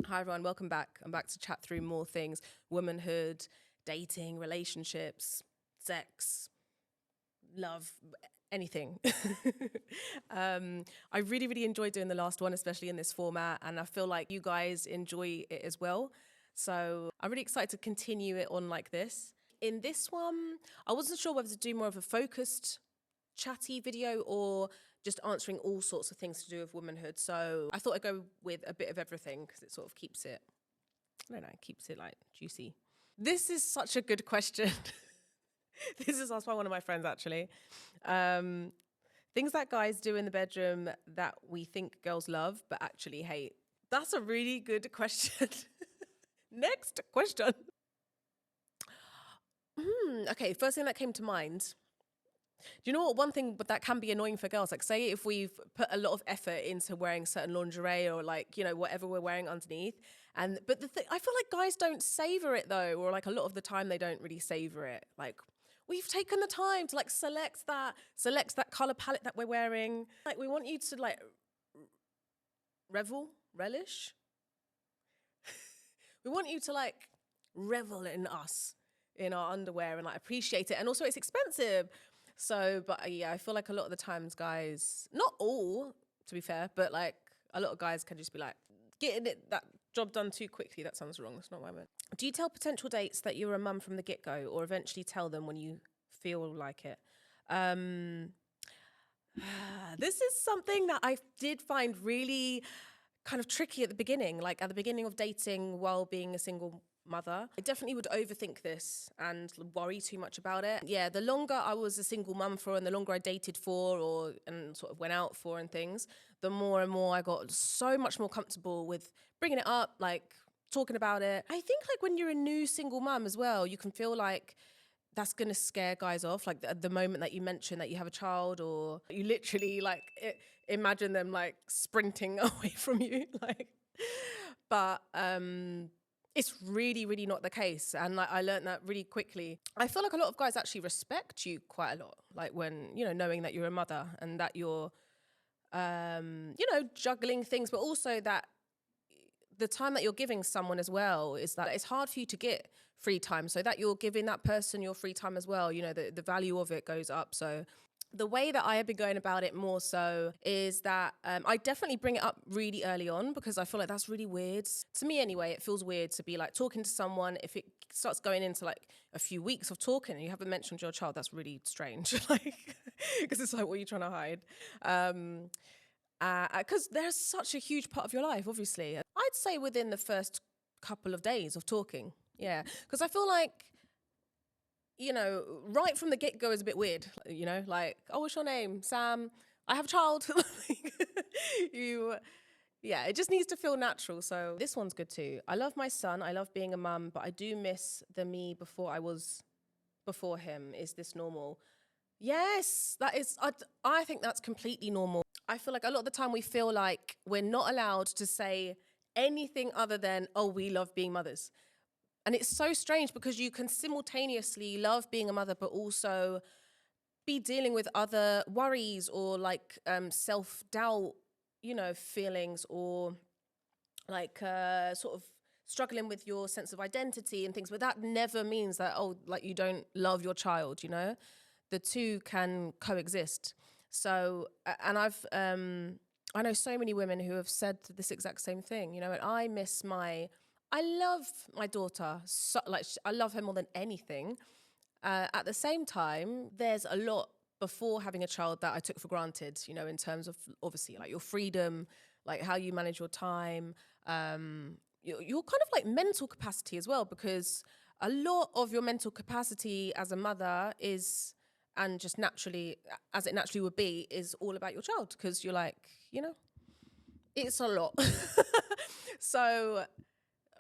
Hi everyone, welcome back. I'm back to chat through more things: womanhood, dating, relationships, sex, love, anything. I really enjoyed doing the last one, especially in this format, and I feel like you guys enjoy it as well. So I'm really excited to continue it on like this. In this one, I wasn't sure whether to do more of a focused chatty video or just answering all sorts of things to do with womanhood. So I thought I'd go with a bit of everything because it sort of keeps it, I don't know, keeps it like juicy. This is such a good question. This is asked by one of my friends actually. Things that guys do in the bedroom that we think girls love but actually hate. That's a really good question. Next question. Okay, first thing that came to mind. Do you know what? One thing but that can be annoying for girls, like say if we've put a lot of effort into wearing certain lingerie or like, you know, whatever we're wearing underneath. But I feel like guys don't savor it though, or like a lot of the time they don't really savor it. Like we've taken the time to like select that color palette that we're wearing. Like we want you to like relish. We want you to like revel in us, in our underwear and like appreciate it. And also it's expensive. So, but yeah, I feel like a lot of the times guys, not all to be fair, but like a lot of guys can just be like getting that job done too quickly. That sounds wrong. That's not what I meant. Do you tell potential dates that you're a mum from the get-go or eventually tell them when you feel like it? This is something that I did find really kind of tricky at the beginning, like at the beginning of dating while being a single mother. I definitely would overthink this and worry too much about it. Yeah, the longer I was a single mum for and the longer I dated for and sort of went out for and things, the more and more I got so much more comfortable with bringing it up, like talking about it. I think like when you're a new single mum as well, you can feel like that's going to scare guys off. Like the moment that you mention that you have a child or you literally like imagine them like sprinting away from you. But it's really not the case. And like I learned that really quickly. I feel like a lot of guys actually respect you quite a lot. Like when, you know, knowing that you're a mother and that you're, you know, juggling things, but also that the time that you're giving someone as well is that it's hard for you to get free time. So that you're giving that person your free time as well, you know, the value of it goes up. So the way that I have been going about it more so is that I definitely bring it up really early on because I feel like that's really weird. To me anyway, it feels weird to be like talking to someone. If it starts going into like a few weeks of talking and you haven't mentioned your child, that's really strange. Like, because it's like, what are you trying to hide? Because there's such a huge part of your life, obviously. I'd say within the first couple of days of talking. Yeah, because I feel like, you know, right from the get-go is a bit weird, you know, like, oh, what's your name? Sam, I have a child. Yeah, it just needs to feel natural. So this one's good too. I love my son. I love being a mum, but I do miss the me before him. Is this normal? Yes, that is, I think that's completely normal. I feel like a lot of the time we feel like we're not allowed to say anything other than, oh, we love being mothers. And it's so strange because you can simultaneously love being a mother, but also be dealing with other worries or like self-doubt, you know, feelings or like sort of struggling with your sense of identity and things. But that never means that, oh, like you don't love your child, you know? The two can coexist. So, and I know so many women who have said this exact same thing, you know, and I love my daughter, so, like I love her more than anything. At the same time, there's a lot before having a child that I took for granted, you know, in terms of obviously like your freedom, like how you manage your time, your kind of like mental capacity as well, because a lot of your mental capacity as a mother is, and just naturally, as it naturally would be, is all about your child because you're like, you know, it's a lot. So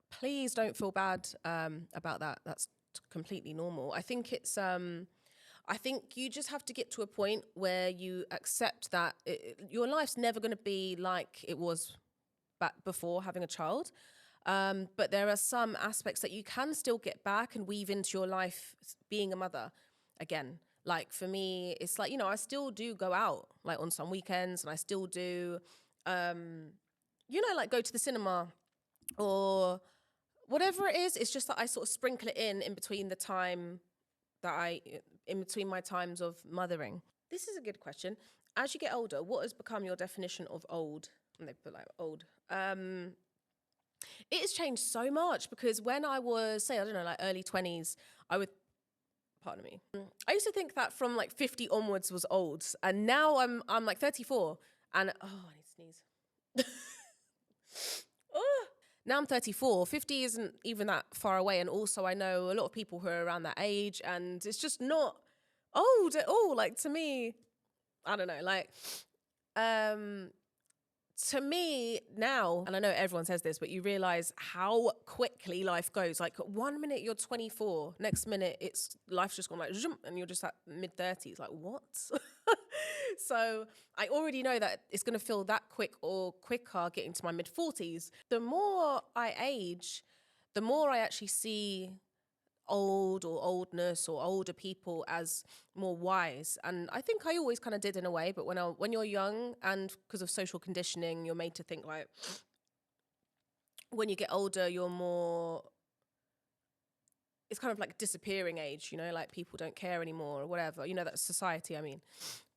please don't feel bad about that. That's completely normal. I think it's, I think you just have to get to a point where you accept that your life's never going to be like it was back before having a child. But there are some aspects that you can still get back and weave into your life being a mother again. Like for me, it's like, you know, I still do go out like on some weekends and I still do, you know, like go to the cinema or whatever it is. It's just that I sort of sprinkle it in between the time in between my times of mothering. This is a good question. As you get older, what has become your definition of old? And they put like old. It has changed so much, because when I was, say, I don't know, like early 20s, I would, pardon me, I used to think that from like 50 onwards was old. And now I'm like 34 and, oh, I need to sneeze. Oh. Now I'm 34, 50 isn't even that far away. And also I know a lot of people who are around that age, and it's just not old at all. Like, to me, I don't know, like, to me now, and I know everyone says this, but you realize how quickly life goes. Like, 1 minute you're 24, next minute life's just gone like zoom, and you're just at mid-30s. Like, what? So I already know that it's going to feel that quick or quicker getting to my mid-40s. The more I age, the more I actually see old or oldness or older people as more wise. And I think I always kind of did in a way, but when you're young, and because of social conditioning, you're made to think like, when you get older, you're more, it's kind of like disappearing age, you know, like people don't care anymore or whatever, you know, that's society, I mean,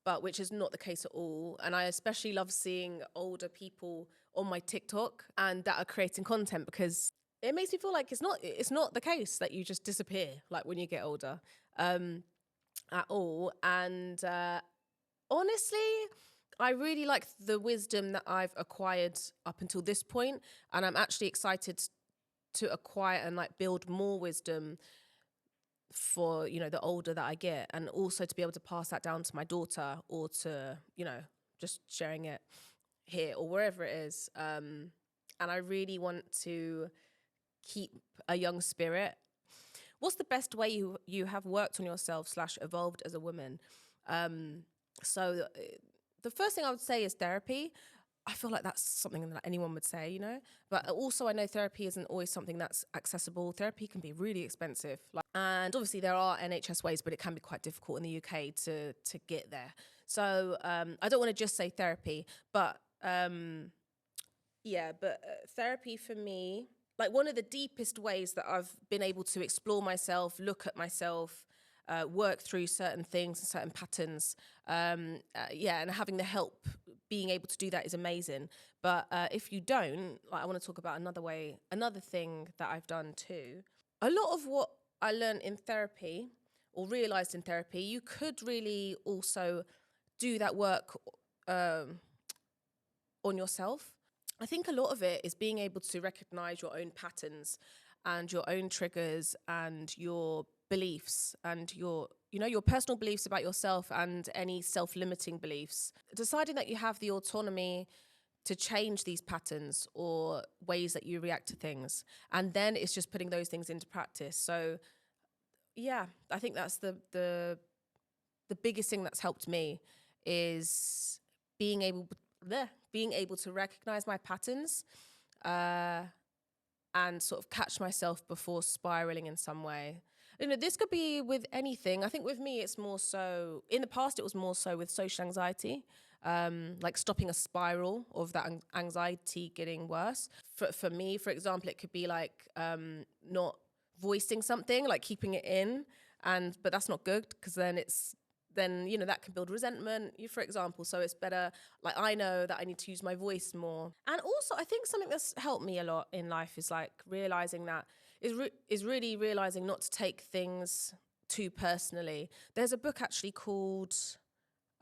but which is not the case at all. And I especially love seeing older people on my TikTok and that are creating content, because it makes me feel like it's not the case that you just disappear like when you get older at all. And honestly, I really like the wisdom that I've acquired up until this point, and I'm actually excited to acquire and like build more wisdom for, you know, the older that I get, and also to be able to pass that down to my daughter, or to, you know, just sharing it here or wherever it is. And I really want to keep a young spirit. What's the best way you have worked on yourself / evolved as a woman? So the first thing I would say is therapy. I feel like that's something that anyone would say, you know, but also I know therapy isn't always something that's accessible. Therapy can be really expensive. And obviously there are NHS ways, but it can be quite difficult in the UK to get there. So I don't want to just say therapy, but therapy for me, like, one of the deepest ways that I've been able to explore myself, look at myself, work through certain things and certain patterns. And having the help, being able to do that is amazing. But if you don't, like, I want to talk about another thing that I've done too. A lot of what I learned in therapy or realized in therapy, you could really also do that work on yourself. I think a lot of it is being able to recognize your own patterns and your own triggers and your beliefs and your personal beliefs about yourself and any self-limiting beliefs. Deciding that you have the autonomy to change these patterns or ways that you react to things. And then it's just putting those things into practice. So yeah, I think that's the biggest thing that's helped me, is being able to recognize my patterns and sort of catch myself before spiraling in some way. You know, this could be with anything. I think with me, it's more so, in the past, it was more so with social anxiety, like stopping a spiral of that anxiety getting worse. For me, for example, it could be like not voicing something, like keeping it in, but that's not good, because then you know, that can build resentment, for example. So it's better, like, I know that I need to use my voice more. And also I think something that's helped me a lot in life is like realizing really realizing not to take things too personally. There's a book actually called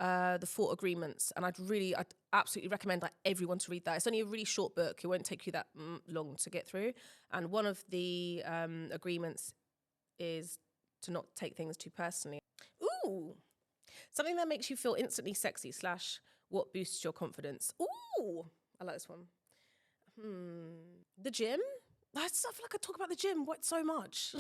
The 4 Agreements, and I'd absolutely recommend like everyone to read that. It's only a really short book. It won't take you that long to get through. And one of the agreements is to not take things too personally. Ooh. Something that makes you feel instantly sexy / what boosts your confidence. Ooh, I like this one. The gym. I feel like I talk about the gym so much.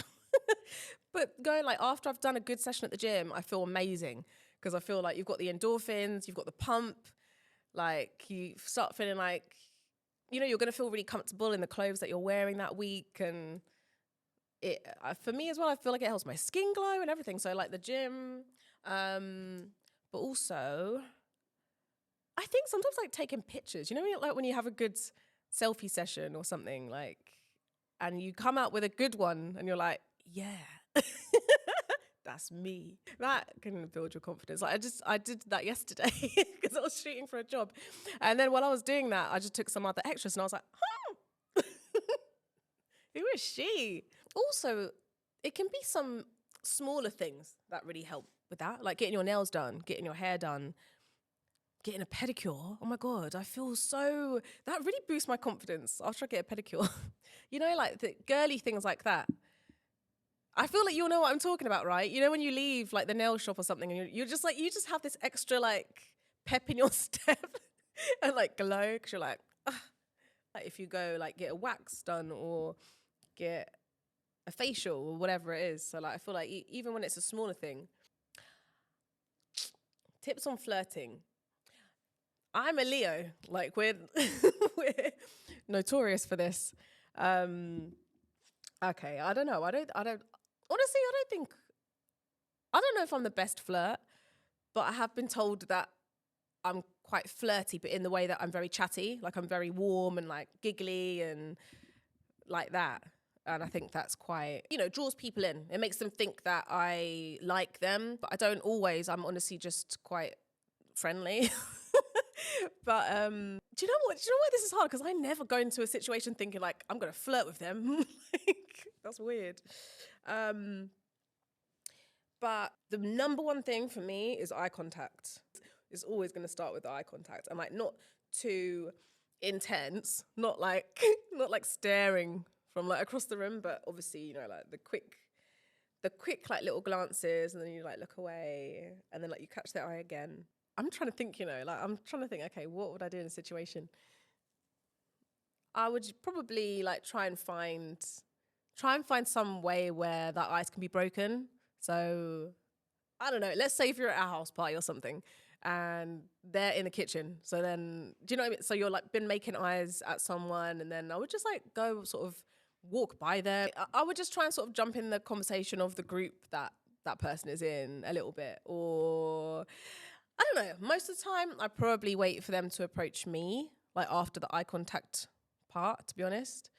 But going, like, after I've done a good session at the gym, I feel amazing, because I feel like you've got the endorphins, you've got the pump, like you start feeling like, you know, you're going to feel really comfortable in the clothes that you're wearing that week. And it, for me as well, I feel like it helps my skin glow and everything. So like the gym, but also I think sometimes like taking pictures, you know, like when you have a good selfie session or something, like, and you come out with a good one and you're like, yeah, that's me. That can build your confidence. Like I did that yesterday because I was shooting for a job. And then while I was doing that, I just took some other extras and I was like, who is she? Also, it can be some smaller things that really help with that, like getting your nails done, getting your hair done, getting a pedicure. Oh my God, I feel so, that really boosts my confidence after I get a pedicure. You know, like the girly things like that. I feel like you'll know what I'm talking about, right? You know, when you leave like the nail shop or something and you're just like, you just have this extra like pep in your step and like glow because you're like, ah. Like if you go like get a wax done or get a facial or whatever it is. So like, I feel like even when it's a smaller thing. Tips on flirting. I'm a Leo. Like we're notorious for this. Okay, I don't know. I don't honestly, I don't know if I'm the best flirt, but I have been told that I'm quite flirty, but in the way that I'm very chatty. Like I'm very warm and like giggly and like that. And I think that's quite, you know, draws people in. It makes them think that I like them, but I don't always. I'm honestly just quite friendly. But do you know what? Do you know why this is hard? Because I never go into a situation thinking like I'm gonna flirt with them. Like, that's weird. But the number one thing for me is eye contact. It's always gonna start with the eye contact, and like not too intense, not like not like staring from like across the room, but obviously, you know, like the quick like little glances, and then you like look away, and then like you catch their eye again. I'm trying to think, you know, like I'm trying to think, okay, what would I do in a situation? I would probably like try and find some way where that ice can be broken. So I don't know, let's say if you're at a house party or something and they're in the kitchen. So then, do you know what I mean? So you're like been making eyes at someone, and then I would just like go sort of walk by them. I would just try and sort of jump in the conversation of the group that person is in a little bit. Or I don't know, most of the time I probably wait for them to approach me, like after the eye contact part, to be honest.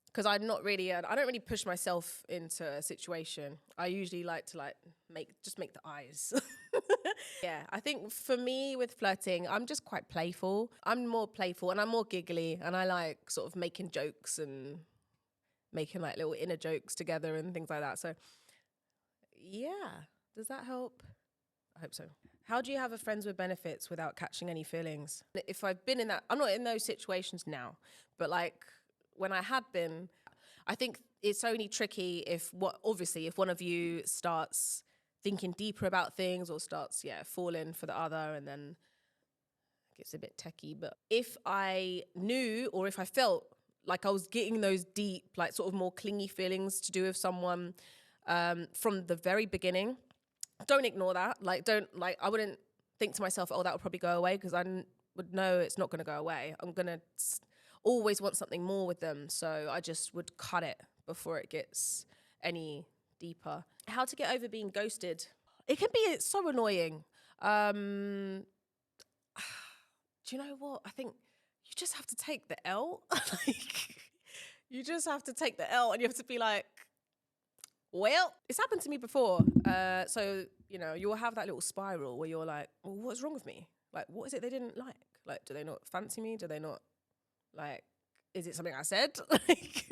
Because I'm not really, I don't really push myself into a situation. I usually like to like make the eyes. Yeah, I think for me with flirting, I'm just quite playful. I'm more playful and I'm more giggly, and I like sort of making jokes and making like little inner jokes together and things like that. So yeah, does that help? I hope so. How do you have a friends with benefits without catching any feelings? If I've been in that, I'm not in those situations now, but like when I had been, I think it's only tricky if one of you starts thinking deeper about things or starts, falling for the other, and then it gets a bit techie. But if I knew or if I felt like I was getting those deep, like sort of more clingy feelings to do with someone from the very beginning, don't ignore that. I wouldn't think to myself, oh, that would probably go away, because I would know it's not going to go away. I'm going to always want something more with them. So I just would cut it before it gets any deeper. How to get over being ghosted? It's so annoying. Do you know what? I think you just have to take the L. You just have to take the L, and you have to be like, well, it's happened to me before. So, you know, you'll have that little spiral where you're like, well, what's wrong with me? Like, what is it they didn't like? Like, do they not fancy me? Do they not, like, is it something I said? Like,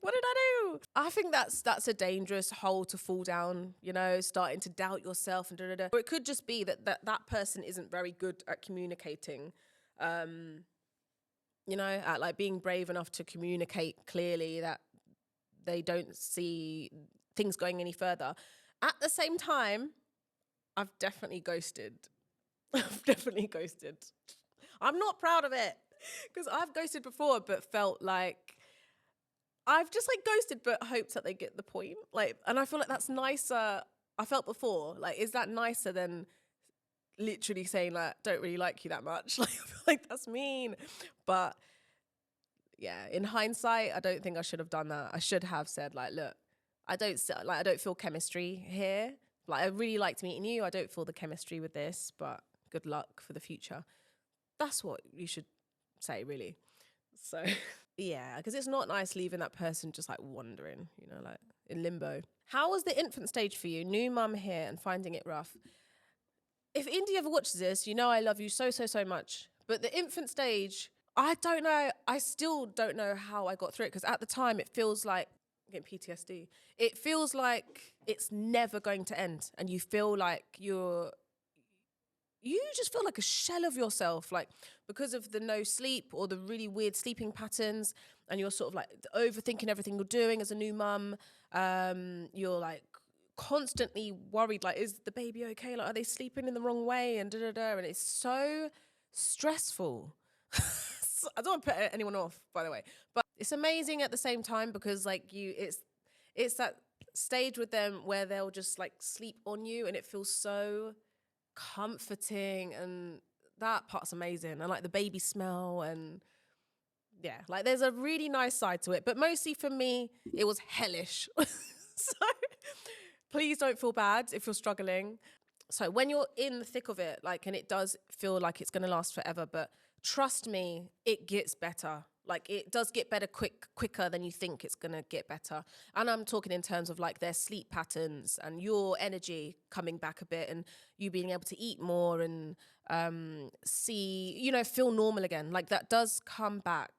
what did I do? I think that's a dangerous hole to fall down, you know, starting to doubt yourself and da-da-da. Or it could just be that person isn't very good at communicating, you know, at like being brave enough to communicate clearly that they don't see things going any further. At the same time, I've definitely ghosted. I'm not proud of it, because I've ghosted before, but felt like I've just like ghosted, but hoped that they get the point. Like, and I feel like that's nicer. I felt before, like, is that nicer than literally saying like, don't really like you that much? Like, I feel like that's mean. But yeah, in hindsight, I don't think I should have done that. I should have said like, look, I don't feel chemistry here. Like, I really liked meeting you. I don't feel the chemistry with this, but good luck for the future. That's what you should say, really. So yeah, because it's not nice leaving that person just like wandering, you know, like in limbo. How was the infant stage for you? New mum here and finding it rough. If Indy ever watches this, you know I love you so, so, so much. But the infant stage, I don't know. I still don't know how I got through it because at the time it feels like I'm getting PTSD. It feels like it's never going to end, and you feel like you just feel like a shell of yourself, like because of the no sleep or the really weird sleeping patterns, and you're sort of like overthinking everything you're doing as a new mum. You're like constantly worried, like, is the baby okay? Like, are they sleeping in the wrong way? And and it's so stressful. I don't want to put anyone off, by the way, but it's amazing at the same time because like it's that stage with them where they'll just like sleep on you, and it feels so comforting, and that part's amazing. And like the baby smell, and yeah, like there's a really nice side to it, but mostly for me it was hellish. So please don't feel bad if you're struggling. So when you're in the thick of it, like, and it does feel like it's going to last forever, but trust me, it gets better. Like it does get better quicker than you think it's going to get better. And I'm talking in terms of like their sleep patterns and your energy coming back a bit, and you being able to eat more and see, you know, feel normal again. Like that does come back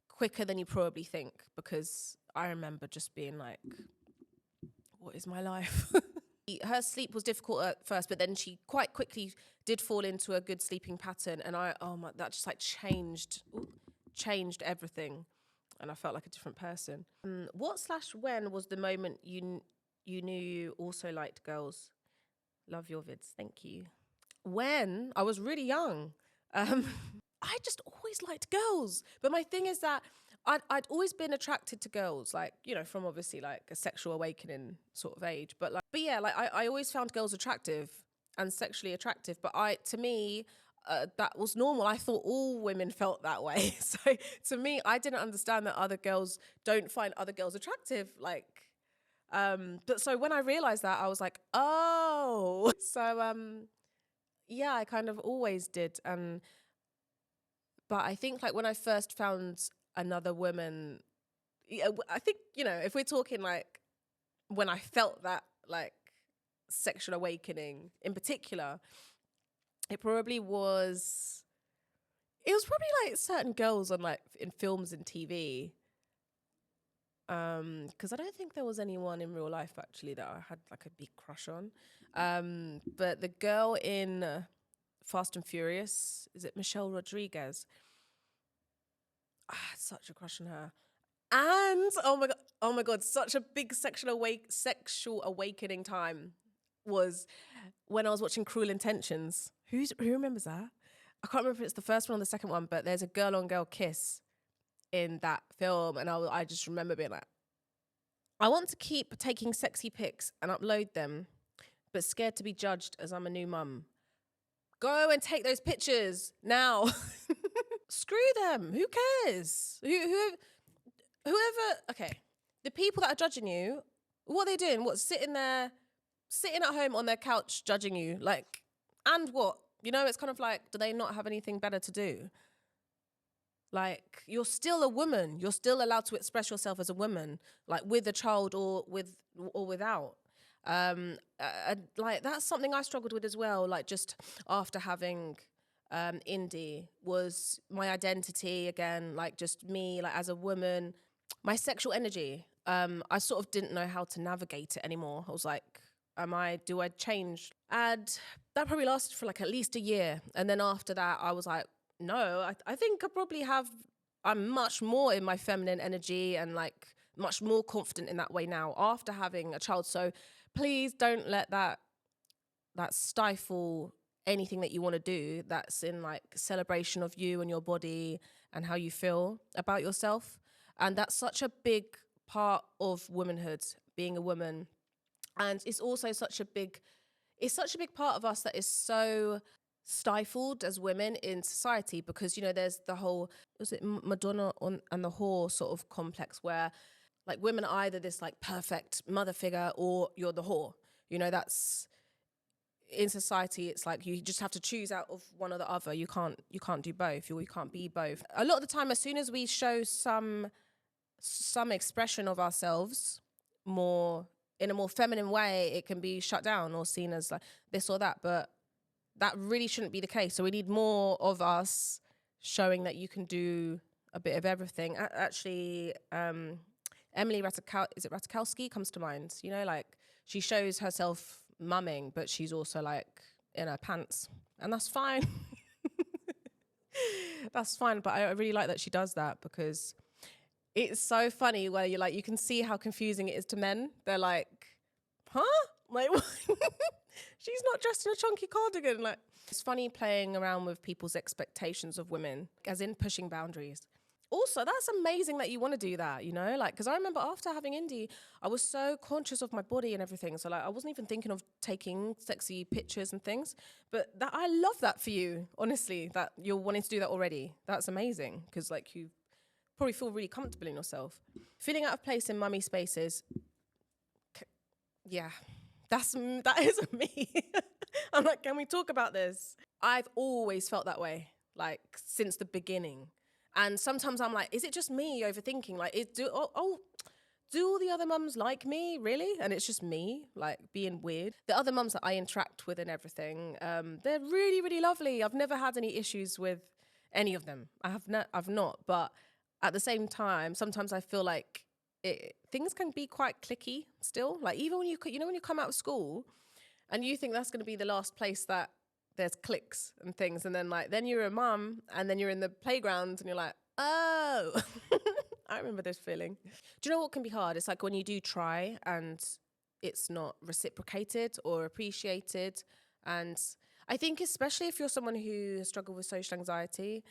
quicker than you probably think, because I remember just being like, what is my life? Her sleep was difficult at first, but then she quite quickly did fall into a good sleeping pattern, and that just like changed everything, and I felt like a different person. When was the moment you knew you also liked girls? Love your vids, thank you. When I was really young, I just always liked girls, but my thing is that I'd always been attracted to girls, like, you know, from obviously like a sexual awakening sort of age. But yeah, like I always found girls attractive and sexually attractive. But to me, that was normal. I thought all women felt that way. So to me, I didn't understand that other girls don't find other girls attractive. Like, but so when I realized that, I was like, oh, so yeah, I kind of always did. But I think like when I first found another woman, yeah, I think, you know, if we're talking like when I felt that like sexual awakening in particular, it was probably like certain girls on like in films and TV. Because I don't think there was anyone in real life actually that I had like a big crush on. But the girl in Fast and Furious, is it Michelle Rodriguez? I had such a crush on her. And oh my god, such a big sexual awakening time was when I was watching Cruel Intentions. Who remembers that? I can't remember if it's the first one or the second one, but there's a girl on girl kiss in that film, and I just remember being like, I want to keep taking sexy pics and upload them, but scared to be judged as I'm a new mum. Go and take those pictures now. Screw them. Who cares? Whoever, okay, the people that are judging you, what are they doing? What, sitting at home on their couch judging you? Like, and what? You know, it's kind of like, do they not have anything better to do? Like, you're still a woman. You're still allowed to express yourself as a woman, like with a child or without. Like, that's something I struggled with as well. Like, just after having Indy, was my identity again, like just me, like as a woman, my sexual energy. I sort of didn't know how to navigate it anymore. I was like, do I change? And that probably lasted for like at least a year. And then after that, I was like, no, I think I'm much more in my feminine energy and like much more confident in that way now after having a child. So please don't let that stifle anything that you want to do that's in like celebration of you and your body and how you feel about yourself. And that's such a big part of womanhood, being a woman. And it's also such a big part of us that is so stifled as women in society, because, you know, there's the whole, was it Madonna and the whore sort of complex where like women are either this like perfect mother figure or you're the whore. You know, in society, it's like you just have to choose out of one or the other. You can't do both, or you can't be both. A lot of the time, as soon as we show some expression of ourselves more in a more feminine way, it can be shut down or seen as like this or that. But that really shouldn't be the case. So we need more of us showing that you can do a bit of everything. Actually, Emily Ratajkowski comes to mind. You know, like she shows herself mumming, but she's also like in her pants, and that's fine. That's fine. But I really like that she does that, because it's so funny where you're like, you can see how confusing it is to men. They're like, huh? Like, she's not dressed in a chunky cardigan. Like, it's funny playing around with people's expectations of women, as in pushing boundaries. Also, that's amazing that you want to do that, you know? Like, because I remember after having Indy, I was so conscious of my body and everything. So, like, I wasn't even thinking of taking sexy pictures and things. But I love that for you, honestly, that you're wanting to do that already. That's amazing, because, like, you probably feel really comfortable in yourself. Feeling out of place in mummy spaces, yeah, that is me. I'm like, can we talk about this? I've always felt that way, like, since the beginning. And sometimes I'm like, is it just me overthinking? Like, do all the other mums like me, really? And it's just me, like, being weird. The other mums that I interact with and everything, they're really, really lovely. I've never had any issues with any of them. I've not. But at the same time, sometimes I feel like things can be quite cliquey still. Like, even when when you come out of school and you think that's going to be the last place that there's cliques and things, and then you're a mum, and then you're in the playground and you're like, oh, I remember this feeling. Do you know what can be hard? It's like when you do try and it's not reciprocated or appreciated. And I think especially if you're someone who has struggled with social anxiety,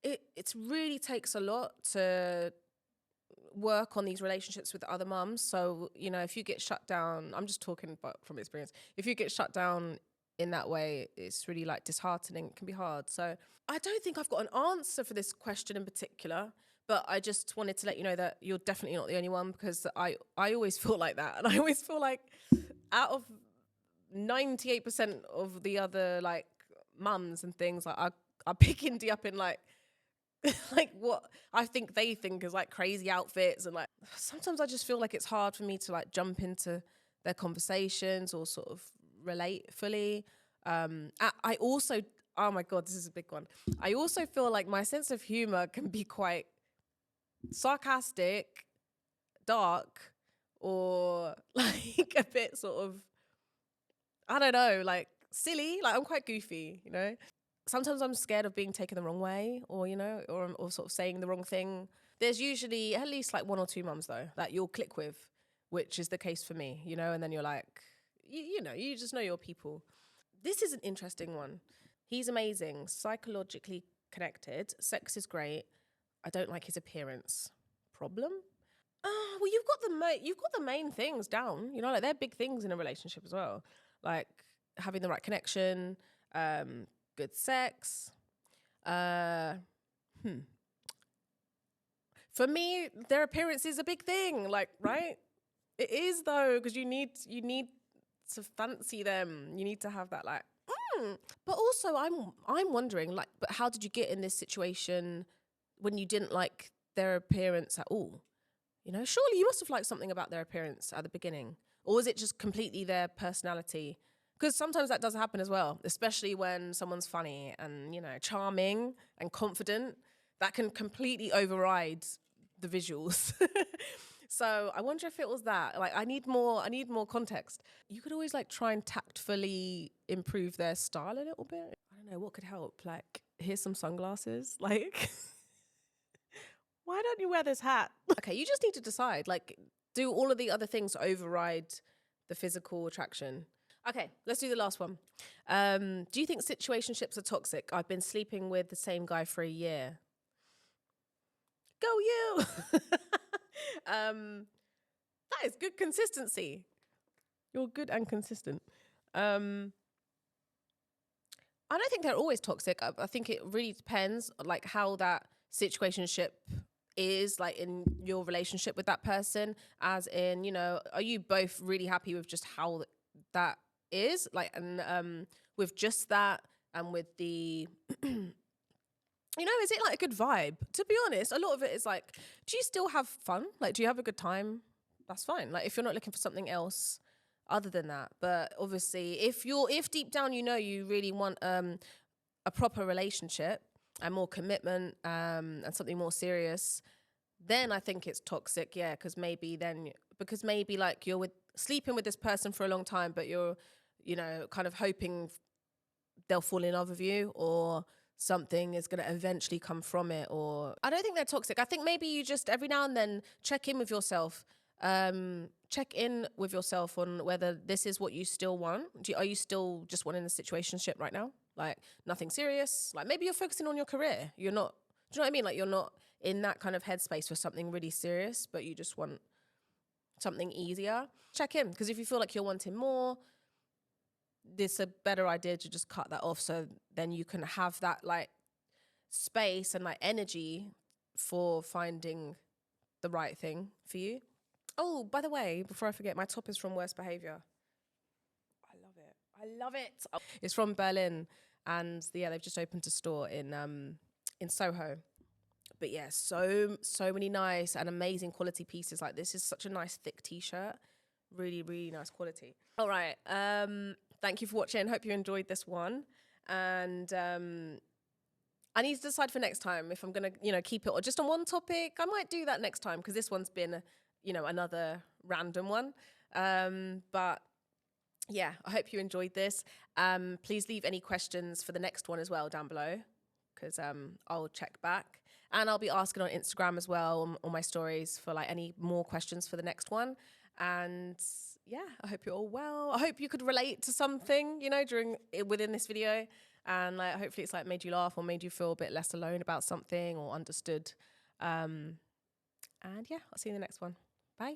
it really takes a lot to work on these relationships with other mums. So, you know, if you get shut down, I'm just talking about from experience, if you get shut down in that way, it's really like disheartening. It can be hard. So I don't think I've got an answer for this question in particular, but I just wanted to let you know that you're definitely not the only one, because I always feel like that. And I always feel like out of 98% of the other like mums and things, like I pick Indy up in like like what I think they think is like crazy outfits, and like sometimes I just feel like it's hard for me to like jump into their conversations or sort of relate fully. I also, oh my God, this is a big one. I also feel like my sense of humor can be quite sarcastic, dark, or like a bit sort of, I don't know, like silly. Like I'm quite goofy, you know? Sometimes I'm scared of being taken the wrong way, or, you know, or sort of saying the wrong thing. There's usually at least like one or two mums though that you'll click with, which is the case for me, you know? And then you're like, you know, you just know your people. This is an interesting one. He's amazing, psychologically connected, sex is great. I don't like his appearance. Problem? Well, you've got the main things down. You know, like they're big things in a relationship as well. Like having the right connection, good sex. For me, their appearance is a big thing. Like, right? It is though, because you need to fancy them. You need to have that like. But also, I'm wondering, like, but how did you get in this situation when you didn't like their appearance at all? You know, surely you must have liked something about their appearance at the beginning, or was it just completely their personality? Because sometimes that does happen as well, especially when someone's funny and, you know, charming and confident. That can completely override the visuals. So I wonder if it was that. Like, I need more context. You could always like try and tactfully improve their style a little bit. I don't know what could help. Like, here's some sunglasses. Like, why don't you wear this hat? Okay, you just need to decide. Like, do all of the other things override the physical attraction? Okay, let's do the last one. Do you think situationships are toxic? I've been sleeping with the same guy for a year. Go you! That is good consistency. You're good and consistent. I don't think they're always toxic. I think it really depends, like how that situationship is, like in your relationship with that person. As in, you know, are you both really happy with just how that is, like, and with just that and with the, you know, is it like a good vibe? To be honest, a lot of it is like, do you still have fun? Like, do you have a good time? That's fine. Like, if you're not looking for something else other than that. But obviously, if deep down, you know, you really want a proper relationship and more commitment, and something more serious, then I think it's toxic. Yeah. Because maybe like you're sleeping with this person for a long time, but you're, you know, kind of hoping they'll fall in love with you, or something is going to eventually come from it. Or I don't think they're toxic. I think maybe you just every now and then check in with yourself. Check in with yourself on whether this is what you still want. Are you still just wanting a situationship right now? Like, nothing serious? Like, maybe you're focusing on your career. You're not, do you know what I mean? Like, you're not in that kind of headspace for something really serious, but you just want something easier. Check in, because if you feel like you're wanting more, it's a better idea to just cut that off, so then you can have that like space and like energy for finding the right thing for you. Oh, by the way, before I forget, my top is from Worst Behavior. I love it. I love it. Oh, it's from Berlin, and yeah, they've just opened a store in Soho. But yeah, so many nice and amazing quality pieces. Like, this is such a nice thick t-shirt. Really, really nice quality. All right. Thank you for watching. Hope you enjoyed this one. And I need to decide for next time if I'm going to, you know, keep it or just on one topic. I might do that next time, because this one's been, you know, another random one. But yeah, I hope you enjoyed this. Please leave any questions for the next one as well down below, because I'll check back. And I'll be asking on Instagram as well, on my stories, for like any more questions for the next one. And yeah, I hope you're all well. I hope you could relate to something, you know, within this video. And like, hopefully it's like made you laugh or made you feel a bit less alone about something, or understood. And yeah, I'll see you in the next one. Bye.